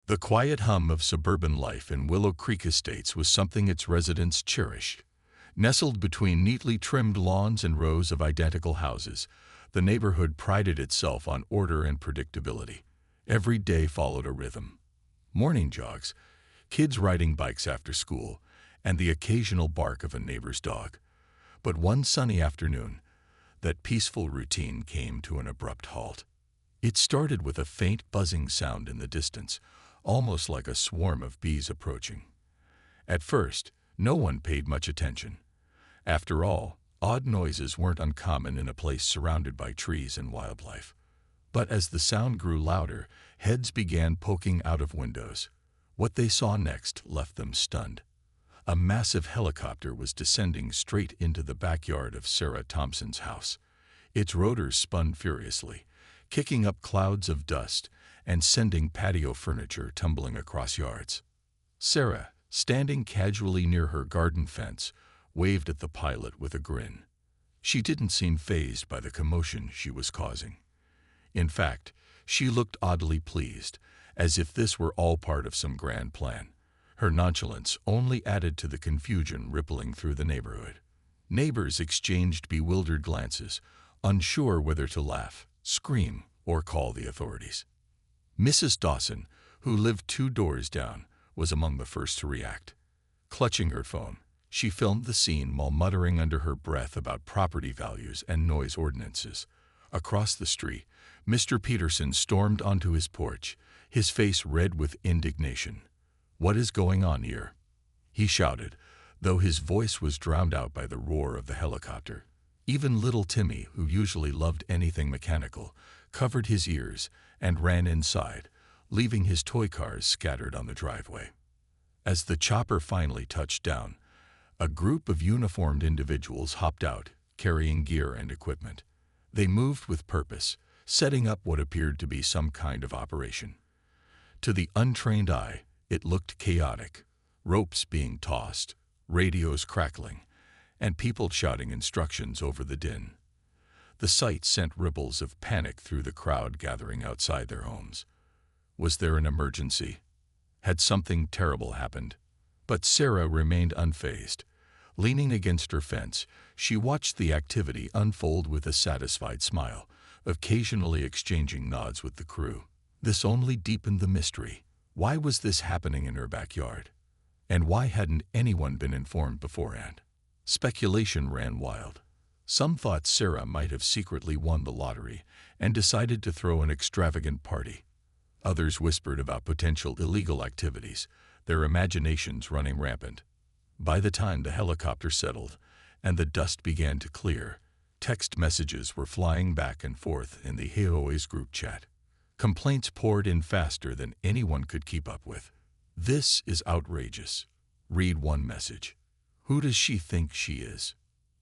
The quiet hum of suburban life in Willow Creek Estates was something its residents cherished. Nestled between neatly trimmed lawns and rows of identical houses, the neighborhood prided itself on order and predictability. Every day followed a rhythm. Morning jogs, kids riding bikes after school, and the occasional bark of a neighbor's dog. But one sunny afternoon, that peaceful routine came to an abrupt halt. It started with a faint buzzing sound in the distance, almost like a swarm of bees approaching. At first, no one paid much attention. After all, odd noises weren't uncommon in a place surrounded by trees and wildlife. But as the sound grew louder, heads began poking out of windows. What they saw next left them stunned. A massive helicopter was descending straight into the backyard of Sarah Thompson's house. Its rotors spun furiously, kicking up clouds of dust and sending patio furniture tumbling across yards. Sarah, standing casually near her garden fence, waved at the pilot with a grin. She didn't seem fazed by the commotion she was causing. In fact, she looked oddly pleased, as if this were all part of some grand plan. Her nonchalance only added to the confusion rippling through the neighborhood. Neighbors exchanged bewildered glances, unsure whether to laugh, scream, or call the authorities. Mrs. Dawson, who lived 2 doors down, was among the first to react. Clutching her phone, she filmed the scene while muttering under her breath about property values and noise ordinances. Across the street, Mr. Peterson stormed onto his porch, his face red with indignation. "What is going on here?" he shouted, though his voice was drowned out by the roar of the helicopter. Even little Timmy, who usually loved anything mechanical, covered his ears and ran inside, leaving his toy cars scattered on the driveway. As the chopper finally touched down, a group of uniformed individuals hopped out, carrying gear and equipment. They moved with purpose, setting up what appeared to be some kind of operation. To the untrained eye, it looked chaotic, ropes being tossed, radios crackling, and people shouting instructions over the din. The sight sent ripples of panic through the crowd gathering outside their homes. Was there an emergency? Had something terrible happened? But Sarah remained unfazed. Leaning against her fence, she watched the activity unfold with a satisfied smile, occasionally exchanging nods with the crew. This only deepened the mystery. Why was this happening in her backyard? And why hadn't anyone been informed beforehand? Speculation ran wild. Some thought Sarah might have secretly won the lottery and decided to throw an extravagant party. Others whispered about potential illegal activities, their imaginations running rampant. By the time the helicopter settled and the dust began to clear, text messages were flying back and forth in the HOA's group chat. Complaints poured in faster than anyone could keep up with. "This is outrageous," read one message. "Who does she think she is?"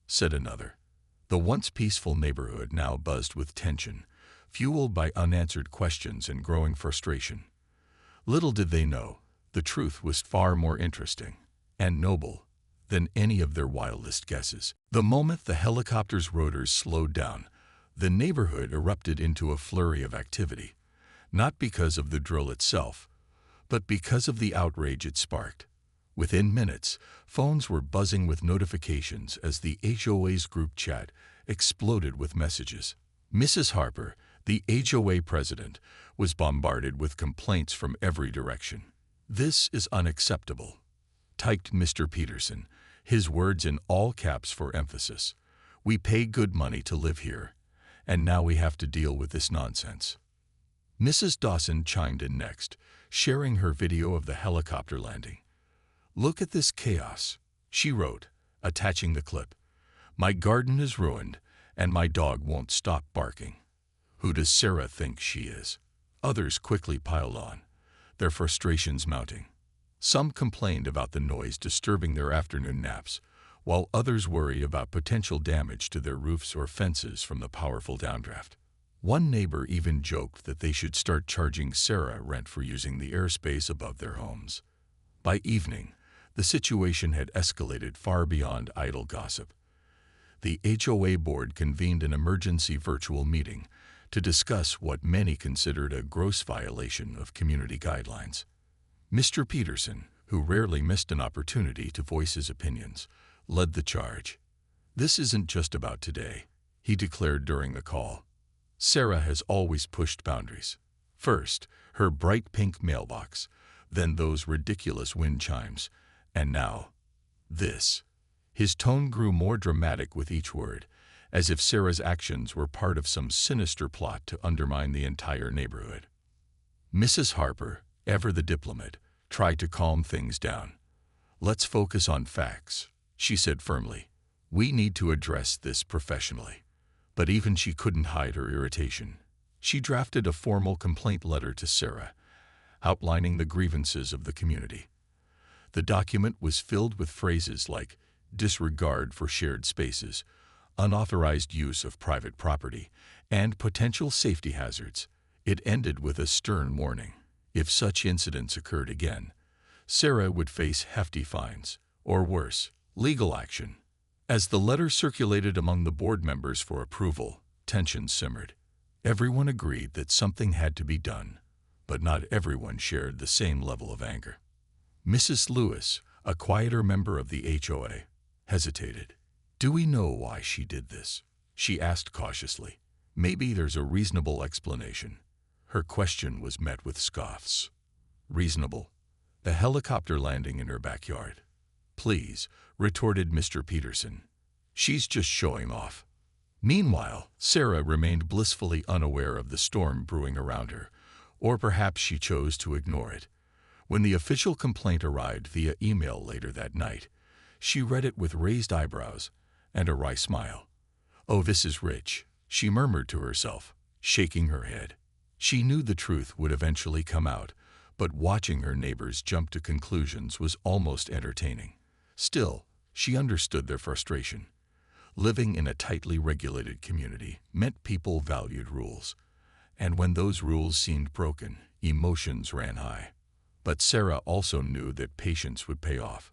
said another. The once peaceful neighborhood now buzzed with tension, fueled by unanswered questions and growing frustration. Little did they know, the truth was far more interesting and noble than any of their wildest guesses. The moment the helicopter's rotors slowed down, the neighborhood erupted into a flurry of activity, not because of the drill itself, but because of the outrage it sparked. Within minutes, phones were buzzing with notifications as the HOA's group chat exploded with messages. Mrs. Harper, the HOA president, was bombarded with complaints from every direction. "This is unacceptable," typed Mr. Peterson, his words in all caps for emphasis. "We pay good money to live here, and now we have to deal with this nonsense." Mrs. Dawson chimed in next, sharing her video of the helicopter landing. "Look at this chaos," she wrote, attaching the clip. "My garden is ruined, and my dog won't stop barking. Who does Sarah think she is?" Others quickly piled on, their frustrations mounting. Some complained about the noise disturbing their afternoon naps, while others worried about potential damage to their roofs or fences from the powerful downdraft. One neighbor even joked that they should start charging Sarah rent for using the airspace above their homes. By evening, the situation had escalated far beyond idle gossip. The HOA board convened an emergency virtual meeting to discuss what many considered a gross violation of community guidelines. Mr. Peterson, who rarely missed an opportunity to voice his opinions, led the charge. "This isn't just about today," he declared during the call. "Sarah has always pushed boundaries. First, her bright pink mailbox, then those ridiculous wind chimes, and now, this." His tone grew more dramatic with each word, as if Sarah's actions were part of some sinister plot to undermine the entire neighborhood. Mrs. Harper, ever the diplomat, tried to calm things down. "Let's focus on facts," she said firmly. "We need to address this professionally." But even she couldn't hide her irritation. She drafted a formal complaint letter to Sarah, outlining the grievances of the community. The document was filled with phrases like disregard for shared spaces, unauthorized use of private property, and potential safety hazards. It ended with a stern warning. If such incidents occurred again, Sarah would face hefty fines, or worse, legal action. As the letter circulated among the board members for approval, tension simmered. Everyone agreed that something had to be done, but not everyone shared the same level of anger. Mrs. Lewis, a quieter member of the HOA, hesitated. "Do we know why she did this?" she asked cautiously. "Maybe there's a reasonable explanation." Her question was met with scoffs. "Reasonable? The helicopter landing in her backyard." "Please," retorted Mr. Peterson. "She's just showing off." Meanwhile, Sarah remained blissfully unaware of the storm brewing around her, or perhaps she chose to ignore it. When the official complaint arrived via email later that night, she read it with raised eyebrows and a wry smile. "Oh, this is rich," she murmured to herself, shaking her head. She knew the truth would eventually come out, but watching her neighbors jump to conclusions was almost entertaining. Still, she understood their frustration. Living in a tightly regulated community meant people valued rules, and when those rules seemed broken, emotions ran high. But Sarah also knew that patience would pay off.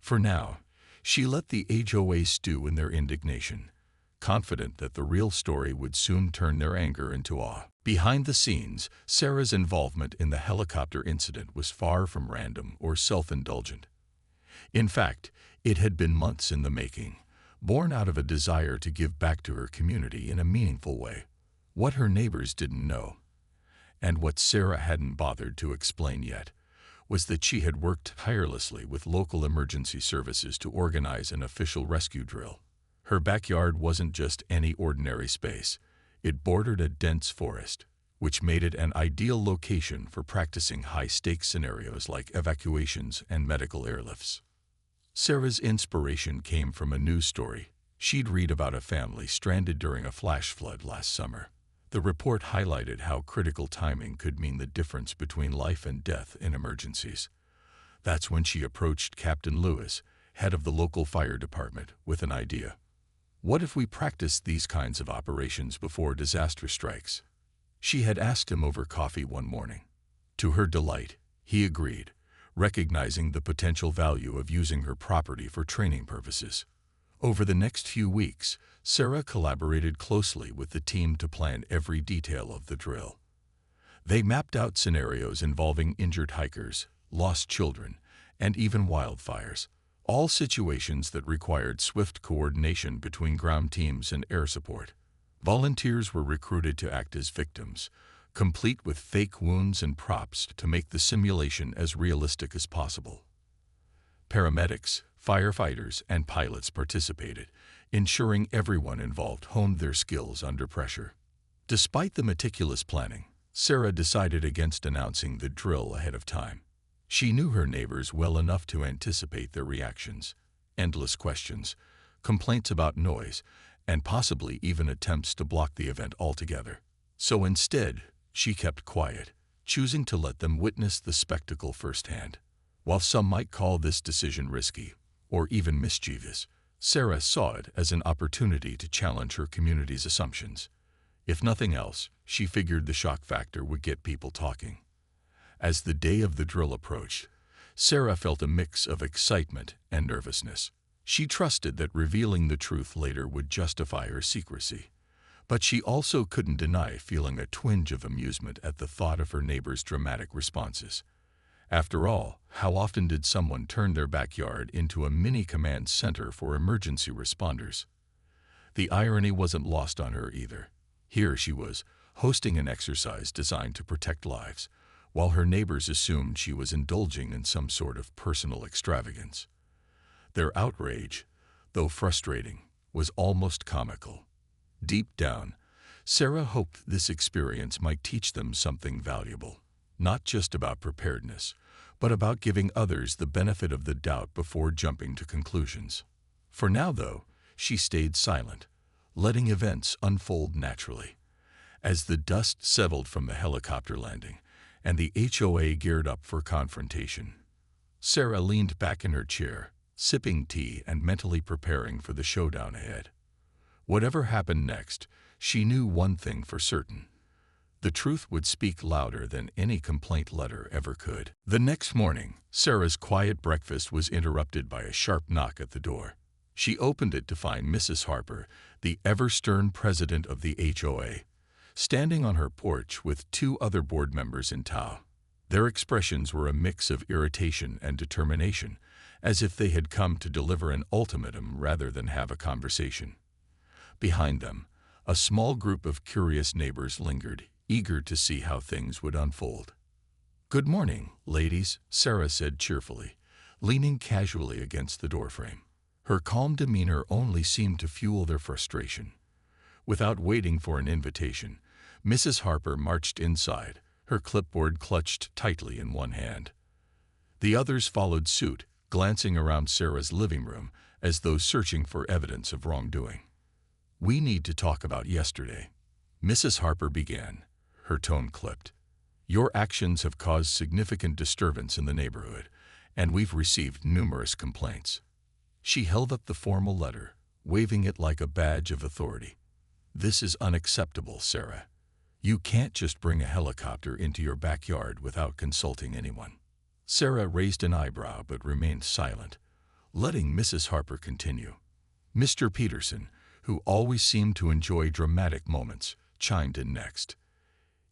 For now, she let the HOA stew in their indignation, confident that the real story would soon turn their anger into awe. Behind the scenes, Sarah's involvement in the helicopter incident was far from random or self-indulgent. In fact, it had been months in the making, born out of a desire to give back to her community in a meaningful way. What her neighbors didn't know, and what Sarah hadn't bothered to explain yet, was that she had worked tirelessly with local emergency services to organize an official rescue drill. Her backyard wasn't just any ordinary space. It bordered a dense forest, which made it an ideal location for practicing high-stakes scenarios like evacuations and medical airlifts. Sarah's inspiration came from a news story she'd read about a family stranded during a flash flood last summer. The report highlighted how critical timing could mean the difference between life and death in emergencies. That's when she approached Captain Lewis, head of the local fire department, with an idea. "What if we practiced these kinds of operations before disaster strikes?" She had asked him over coffee one morning. To her delight, he agreed, recognizing the potential value of using her property for training purposes. Over the next few weeks, Sarah collaborated closely with the team to plan every detail of the drill. They mapped out scenarios involving injured hikers, lost children, and even wildfires, all situations that required swift coordination between ground teams and air support. Volunteers were recruited to act as victims, complete with fake wounds and props to make the simulation as realistic as possible. Paramedics, firefighters, and pilots participated, ensuring everyone involved honed their skills under pressure. Despite the meticulous planning, Sarah decided against announcing the drill ahead of time. She knew her neighbors well enough to anticipate their reactions: endless questions, complaints about noise, and possibly even attempts to block the event altogether. So instead, she kept quiet, choosing to let them witness the spectacle firsthand. While some might call this decision risky, or even mischievous, Sarah saw it as an opportunity to challenge her community's assumptions. If nothing else, she figured the shock factor would get people talking. As the day of the drill approached, Sarah felt a mix of excitement and nervousness. She trusted that revealing the truth later would justify her secrecy, but she also couldn't deny feeling a twinge of amusement at the thought of her neighbors' dramatic responses. After all, how often did someone turn their backyard into a mini command center for emergency responders? The irony wasn't lost on her either. Here she was, hosting an exercise designed to protect lives, while her neighbors assumed she was indulging in some sort of personal extravagance. Their outrage, though frustrating, was almost comical. Deep down, Sarah hoped this experience might teach them something valuable, not just about preparedness, but about giving others the benefit of the doubt before jumping to conclusions. For now, though, she stayed silent, letting events unfold naturally. As the dust settled from the helicopter landing and the HOA geared up for confrontation, Sarah leaned back in her chair, sipping tea and mentally preparing for the showdown ahead. Whatever happened next, she knew one thing for certain. The truth would speak louder than any complaint letter ever could. The next morning, Sarah's quiet breakfast was interrupted by a sharp knock at the door. She opened it to find Mrs. Harper, the ever-stern president of the HOA, standing on her porch with two other board members in tow. Their expressions were a mix of irritation and determination, as if they had come to deliver an ultimatum rather than have a conversation. Behind them, a small group of curious neighbors lingered, eager to see how things would unfold. "Good morning, ladies," Sarah said cheerfully, leaning casually against the doorframe. Her calm demeanor only seemed to fuel their frustration. Without waiting for an invitation, Mrs. Harper marched inside, her clipboard clutched tightly in one hand. The others followed suit, glancing around Sarah's living room as though searching for evidence of wrongdoing. "We need to talk about yesterday," Mrs. Harper began, her tone clipped. "Your actions have caused significant disturbance in the neighborhood, and we've received numerous complaints." She held up the formal letter, waving it like a badge of authority. "This is unacceptable, Sarah. You can't just bring a helicopter into your backyard without consulting anyone." Sarah raised an eyebrow but remained silent, letting Mrs. Harper continue. Mr. Peterson, who always seemed to enjoy dramatic moments, chimed in next.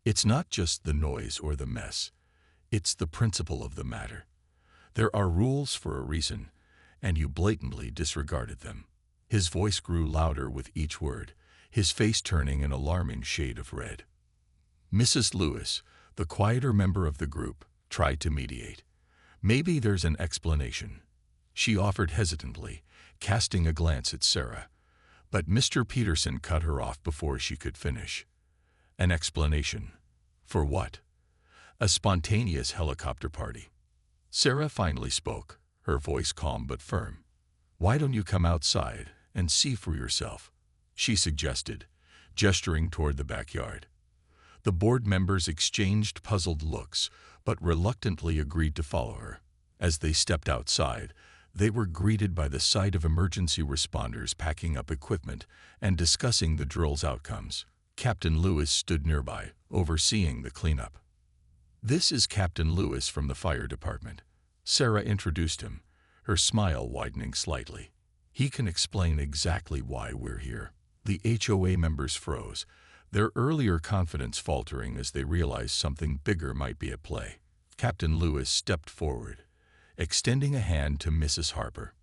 "It's not just the noise or the mess. It's the principle of the matter. There are rules for a reason, and you blatantly disregarded them." His voice grew louder with each word, his face turning an alarming shade of red. Mrs. Lewis, the quieter member of the group, tried to mediate. "Maybe there's an explanation," she offered hesitantly, casting a glance at Sarah. But Mr. Peterson cut her off before she could finish. "An explanation? For what?" "A spontaneous helicopter party." Sarah finally spoke, her voice calm but firm. "Why don't you come outside and see for yourself?" she suggested, gesturing toward the backyard. The board members exchanged puzzled looks, but reluctantly agreed to follow her. As they stepped outside, they were greeted by the sight of emergency responders packing up equipment and discussing the drill's outcomes. Captain Lewis stood nearby, overseeing the cleanup. "This is Captain Lewis from the fire department." Sarah introduced him, her smile widening slightly. "He can explain exactly why we're here." The HOA members froze, their earlier confidence faltering as they realized something bigger might be at play. Captain Lewis stepped forward, extending a hand to Mrs. Harper.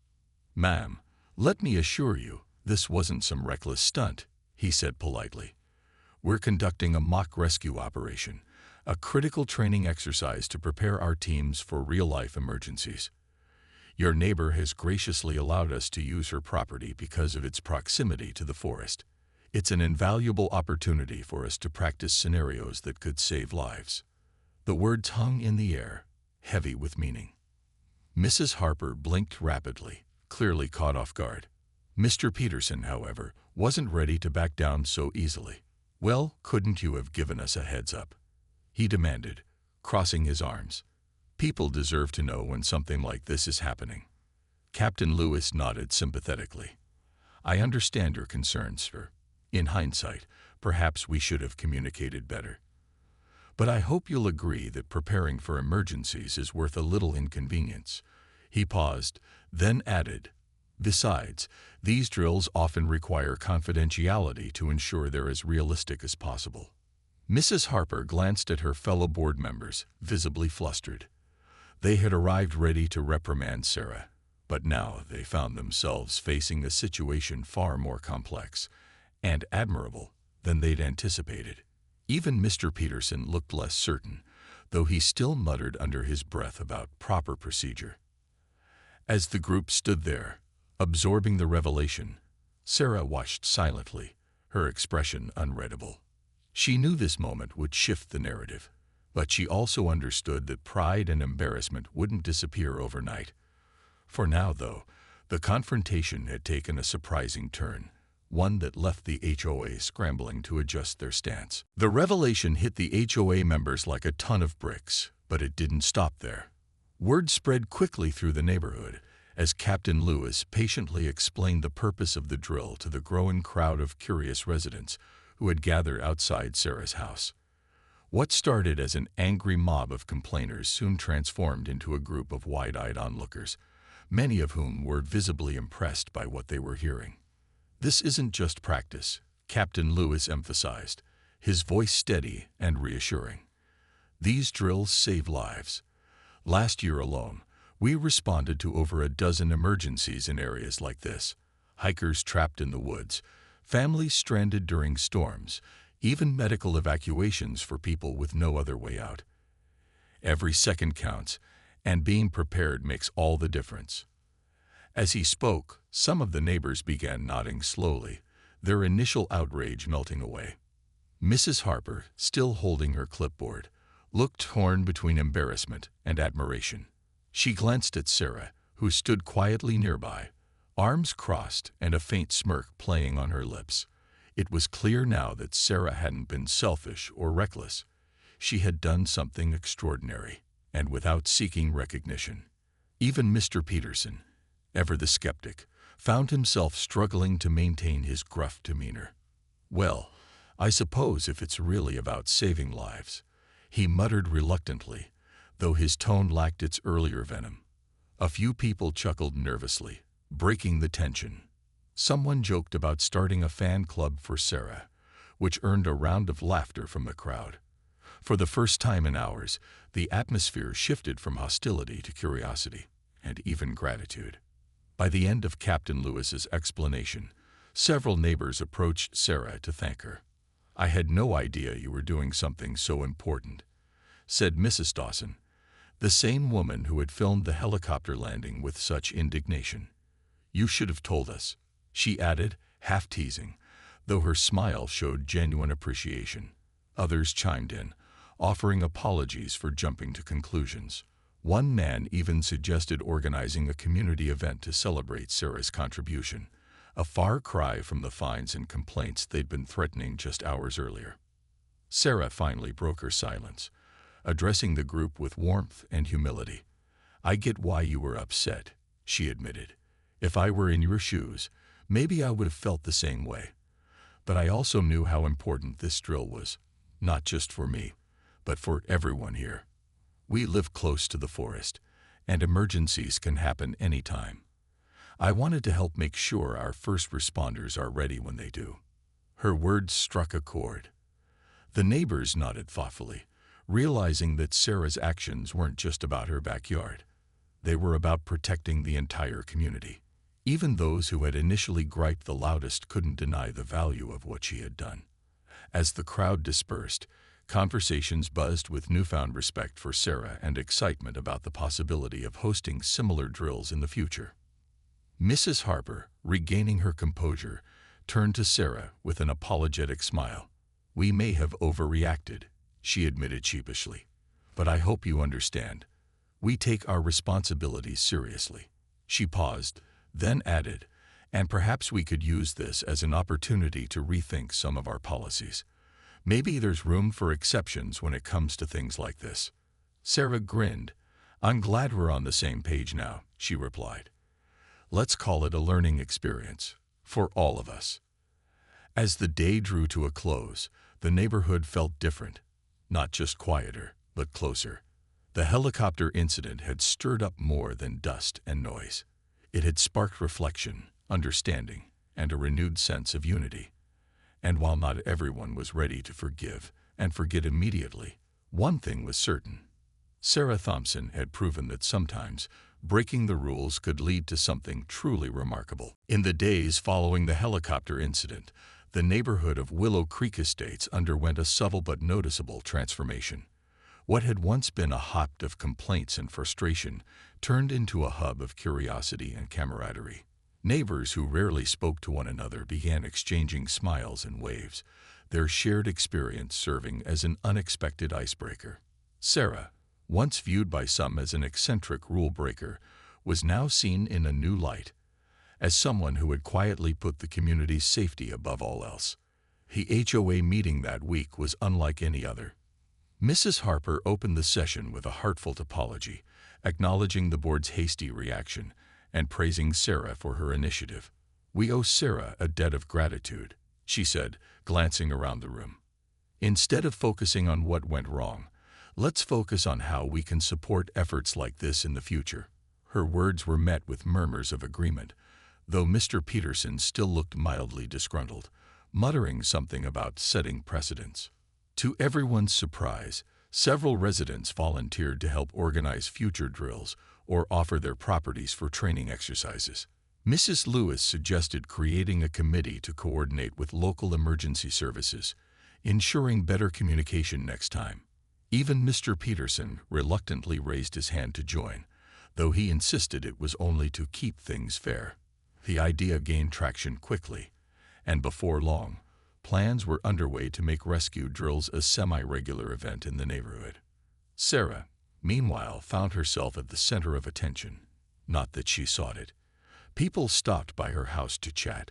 "Ma'am, let me assure you, this wasn't some reckless stunt," he said politely. "We're conducting a mock rescue operation, a critical training exercise to prepare our teams for real-life emergencies. Your neighbor has graciously allowed us to use her property because of its proximity to the forest. It's an invaluable opportunity for us to practice scenarios that could save lives." The words hung in the air, heavy with meaning. Mrs. Harper blinked rapidly, clearly caught off guard. Mr. Peterson, however, wasn't ready to back down so easily. "Well, couldn't you have given us a heads up?" he demanded, crossing his arms. "People deserve to know when something like this is happening." Captain Lewis nodded sympathetically. "I understand your concerns, sir. In hindsight, perhaps we should have communicated better. But I hope you'll agree that preparing for emergencies is worth a little inconvenience." He paused, then added, "Besides, these drills often require confidentiality to ensure they're as realistic as possible." Mrs. Harper glanced at her fellow board members, visibly flustered. They had arrived ready to reprimand Sarah, but now they found themselves facing a situation far more complex and admirable than they'd anticipated. Even Mr. Peterson looked less certain, though he still muttered under his breath about proper procedure. As the group stood there, absorbing the revelation, Sarah watched silently, her expression unreadable. She knew this moment would shift the narrative, but she also understood that pride and embarrassment wouldn't disappear overnight. For now, though, the confrontation had taken a surprising turn, one that left the HOA scrambling to adjust their stance. The revelation hit the HOA members like a ton of bricks, but it didn't stop there. Word spread quickly through the neighborhood as Captain Lewis patiently explained the purpose of the drill to the growing crowd of curious residents who had gathered outside Sarah's house. What started as an angry mob of complainers soon transformed into a group of wide-eyed onlookers, many of whom were visibly impressed by what they were hearing. "This isn't just practice," Captain Lewis emphasized, his voice steady and reassuring. "These drills save lives. Last year alone, we responded to over a dozen emergencies in areas like this: hikers trapped in the woods, families stranded during storms, even medical evacuations for people with no other way out. Every second counts, and being prepared makes all the difference." As he spoke, some of the neighbors began nodding slowly, their initial outrage melting away. Mrs. Harper, still holding her clipboard, looked torn between embarrassment and admiration. She glanced at Sarah, who stood quietly nearby, arms crossed and a faint smirk playing on her lips. It was clear now that Sarah hadn't been selfish or reckless. She had done something extraordinary, and without seeking recognition. Even Mr. Peterson, ever the skeptic, found himself struggling to maintain his gruff demeanor. "Well, I suppose if it's really about saving lives," he muttered reluctantly, though his tone lacked its earlier venom. A few people chuckled nervously, breaking the tension. Someone joked about starting a fan club for Sarah, which earned a round of laughter from the crowd. For the first time in hours, the atmosphere shifted from hostility to curiosity, and even gratitude. By the end of Captain Lewis's explanation, several neighbors approached Sarah to thank her. "I had no idea you were doing something so important," said Mrs. Dawson, the same woman who had filmed the helicopter landing with such indignation. "You should have told us," she added, half teasing, though her smile showed genuine appreciation. Others chimed in, offering apologies for jumping to conclusions. One man even suggested organizing a community event to celebrate Sarah's contribution, a far cry from the fines and complaints they'd been threatening just hours earlier. Sarah finally broke her silence, addressing the group with warmth and humility. "I get why you were upset," she admitted. "If I were in your shoes, maybe I would have felt the same way. But I also knew how important this drill was, not just for me, but for everyone here. We live close to the forest, and emergencies can happen anytime. I wanted to help make sure our first responders are ready when they do." Her words struck a chord. The neighbors nodded thoughtfully, realizing that Sarah's actions weren't just about her backyard. They were about protecting the entire community. Even those who had initially griped the loudest couldn't deny the value of what she had done. As the crowd dispersed, conversations buzzed with newfound respect for Sarah and excitement about the possibility of hosting similar drills in the future. Mrs. Harper, regaining her composure, turned to Sarah with an apologetic smile. "We may have overreacted," she admitted sheepishly, "but I hope you understand. We take our responsibilities seriously." She paused, then added, "And perhaps we could use this as an opportunity to rethink some of our policies. Maybe there's room for exceptions when it comes to things like this." Sarah grinned. "I'm glad we're on the same page now," she replied. "Let's call it a learning experience, for all of us." As the day drew to a close, the neighborhood felt different, not just quieter, but closer. The helicopter incident had stirred up more than dust and noise. It had sparked reflection, understanding, and a renewed sense of unity. And while not everyone was ready to forgive and forget immediately, one thing was certain: Sarah Thompson had proven that sometimes breaking the rules could lead to something truly remarkable. In the days following the helicopter incident, the neighborhood of Willow Creek Estates underwent a subtle but noticeable transformation. What had once been a hotbed of complaints and frustration turned into a hub of curiosity and camaraderie. Neighbors who rarely spoke to one another began exchanging smiles and waves, their shared experience serving as an unexpected icebreaker. Sarah, once viewed by some as an eccentric rule breaker, was now seen in a new light, as someone who had quietly put the community's safety above all else. The HOA meeting that week was unlike any other. Mrs. Harper opened the session with a heartfelt apology, acknowledging the board's hasty reaction and praising Sarah for her initiative. "We owe Sarah a debt of gratitude," she said, glancing around the room. "Instead of focusing on what went wrong, let's focus on how we can support efforts like this in the future." Her words were met with murmurs of agreement, though Mr. Peterson still looked mildly disgruntled, muttering something about setting precedents. To everyone's surprise, several residents volunteered to help organize future drills or offer their properties for training exercises. Mrs. Lewis suggested creating a committee to coordinate with local emergency services, ensuring better communication next time. Even Mr. Peterson reluctantly raised his hand to join, though he insisted it was only to keep things fair. The idea gained traction quickly, and before long, plans were underway to make rescue drills a semi-regular event in the neighborhood. Sarah, meanwhile, found herself at the center of attention. Not that she sought it. People stopped by her house to chat,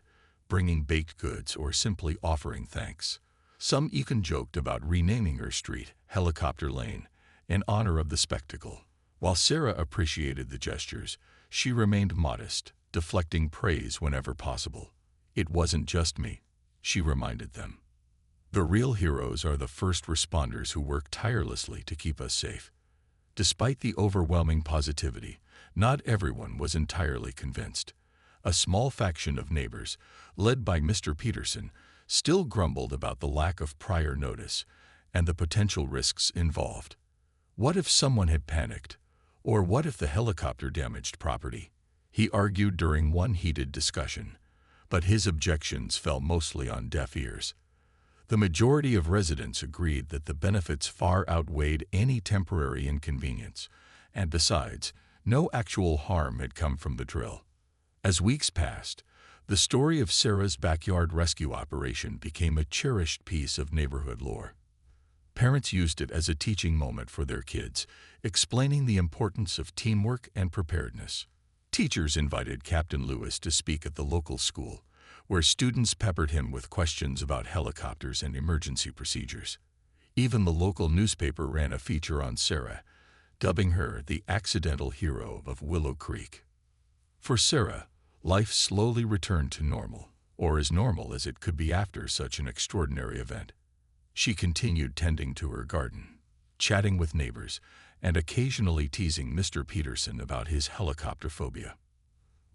bringing baked goods or simply offering thanks. Some even joked about renaming her street Helicopter Lane in honor of the spectacle. While Sarah appreciated the gestures, she remained modest, deflecting praise whenever possible. "It wasn't just me," she reminded them. "The real heroes are the first responders who work tirelessly to keep us safe." Despite the overwhelming positivity, not everyone was entirely convinced. A small faction of neighbors, led by Mr. Peterson, still grumbled about the lack of prior notice and the potential risks involved. What if someone had panicked? Or what if the helicopter damaged property? He argued during one heated discussion, but his objections fell mostly on deaf ears. The majority of residents agreed that the benefits far outweighed any temporary inconvenience, and besides, no actual harm had come from the drill. As weeks passed, the story of Sarah's backyard rescue operation became a cherished piece of neighborhood lore. Parents used it as a teaching moment for their kids, explaining the importance of teamwork and preparedness. Teachers invited Captain Lewis to speak at the local school, where students peppered him with questions about helicopters and emergency procedures. Even the local newspaper ran a feature on Sarah, dubbing her the accidental hero of Willow Creek. For Sarah, life slowly returned to normal, or as normal as it could be after such an extraordinary event. She continued tending to her garden, chatting with neighbors, and occasionally teasing Mr. Peterson about his helicopter phobia.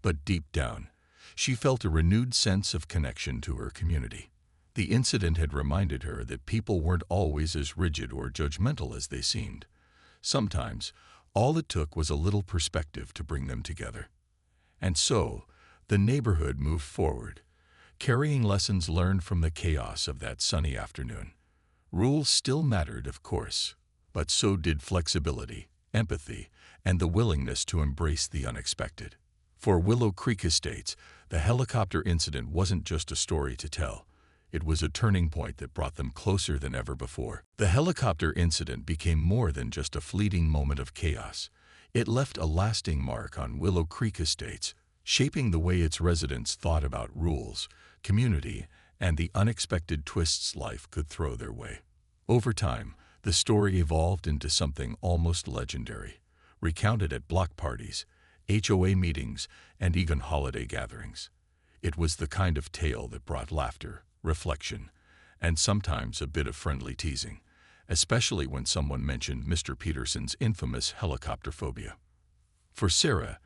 But deep down, she felt a renewed sense of connection to her community. The incident had reminded her that people weren't always as rigid or judgmental as they seemed. Sometimes, all it took was a little perspective to bring them together. And so, the neighborhood moved forward, carrying lessons learned from the chaos of that sunny afternoon. Rules still mattered, of course, but so did flexibility, empathy, and the willingness to embrace the unexpected. For Willow Creek Estates, the helicopter incident wasn't just a story to tell. It was a turning point that brought them closer than ever before. The helicopter incident became more than just a fleeting moment of chaos. It left a lasting mark on Willow Creek Estates, shaping the way its residents thought about rules, community, and the unexpected twists life could throw their way. Over time, the story evolved into something almost legendary, recounted at block parties, HOA meetings, and even holiday gatherings. It was the kind of tale that brought laughter, reflection, and sometimes a bit of friendly teasing, especially when someone mentioned Mr. Peterson's infamous helicopter phobia. For Sarah,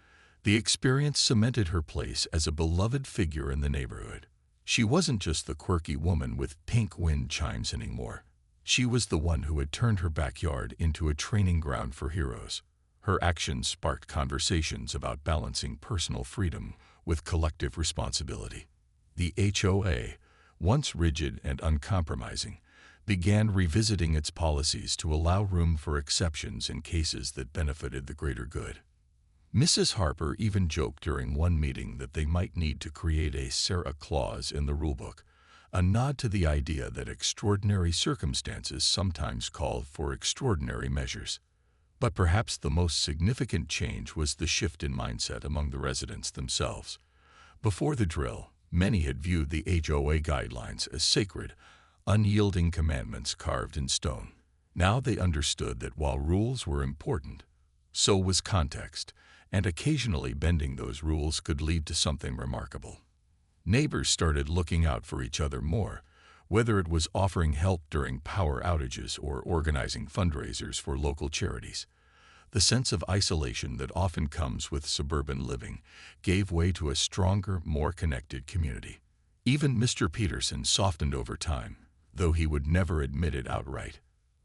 the experience cemented her place as a beloved figure in the neighborhood. She wasn't just the quirky woman with pink wind chimes anymore. She was the one who had turned her backyard into a training ground for heroes. Her actions sparked conversations about balancing personal freedom with collective responsibility. The HOA, once rigid and uncompromising, began revisiting its policies to allow room for exceptions in cases that benefited the greater good. Mrs. Harper even joked during one meeting that they might need to create a Sarah clause in the rulebook, a nod to the idea that extraordinary circumstances sometimes called for extraordinary measures. But perhaps the most significant change was the shift in mindset among the residents themselves. Before the drill, many had viewed the HOA guidelines as sacred, unyielding commandments carved in stone. Now they understood that while rules were important, so was context, and occasionally bending those rules could lead to something remarkable. Neighbors started looking out for each other more, whether it was offering help during power outages or organizing fundraisers for local charities. The sense of isolation that often comes with suburban living gave way to a stronger, more connected community. Even Mr. Peterson softened over time, though he would never admit it outright.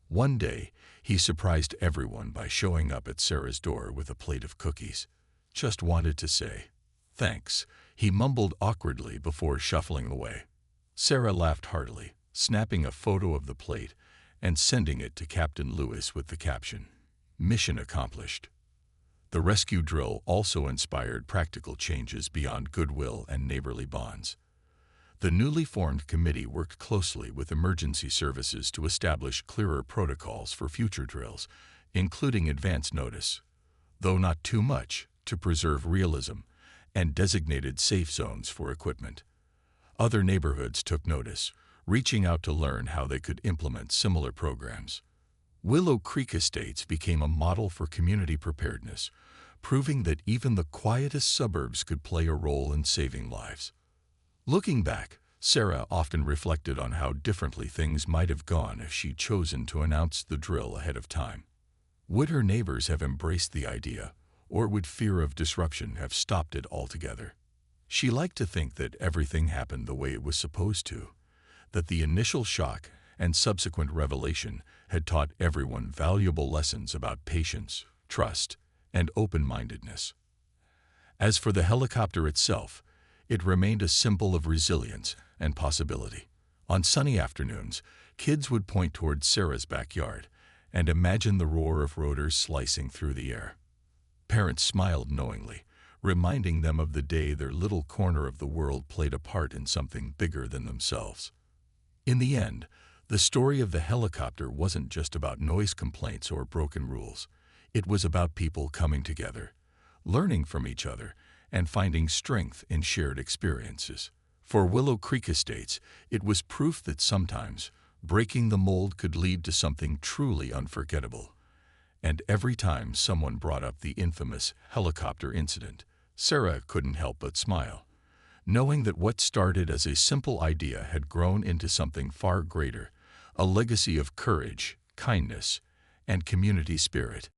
One day, he surprised everyone by showing up at Sarah's door with a plate of cookies. "Just wanted to say, thanks," he mumbled awkwardly before shuffling away. Sarah laughed heartily, snapping a photo of the plate and sending it to Captain Lewis with the caption, "Mission accomplished." The rescue drill also inspired practical changes beyond goodwill and neighborly bonds. The newly formed committee worked closely with emergency services to establish clearer protocols for future drills, including advance notice, though not too much, to preserve realism, and designated safe zones for equipment. Other neighborhoods took notice, reaching out to learn how they could implement similar programs. Willow Creek Estates became a model for community preparedness, proving that even the quietest suburbs could play a role in saving lives. Looking back, Sarah often reflected on how differently things might have gone if she'd chosen to announce the drill ahead of time. Would her neighbors have embraced the idea, or would fear of disruption have stopped it altogether? She liked to think that everything happened the way it was supposed to, that the initial shock and subsequent revelation had taught everyone valuable lessons about patience, trust, and open-mindedness. As for the helicopter itself, it remained a symbol of resilience and possibility. On sunny afternoons, kids would point toward Sarah's backyard and imagine the roar of rotors slicing through the air. Parents smiled knowingly, reminding them of the day their little corner of the world played a part in something bigger than themselves. In the end, the story of the helicopter wasn't just about noise complaints or broken rules. It was about people coming together, learning from each other, and finding strength in shared experiences. For Willow Creek Estates, it was proof that sometimes breaking the mold could lead to something truly unforgettable. And every time someone brought up the infamous helicopter incident, Sarah couldn't help but smile, knowing that what started as a simple idea had grown into something far greater, a legacy of courage, kindness, and community spirit.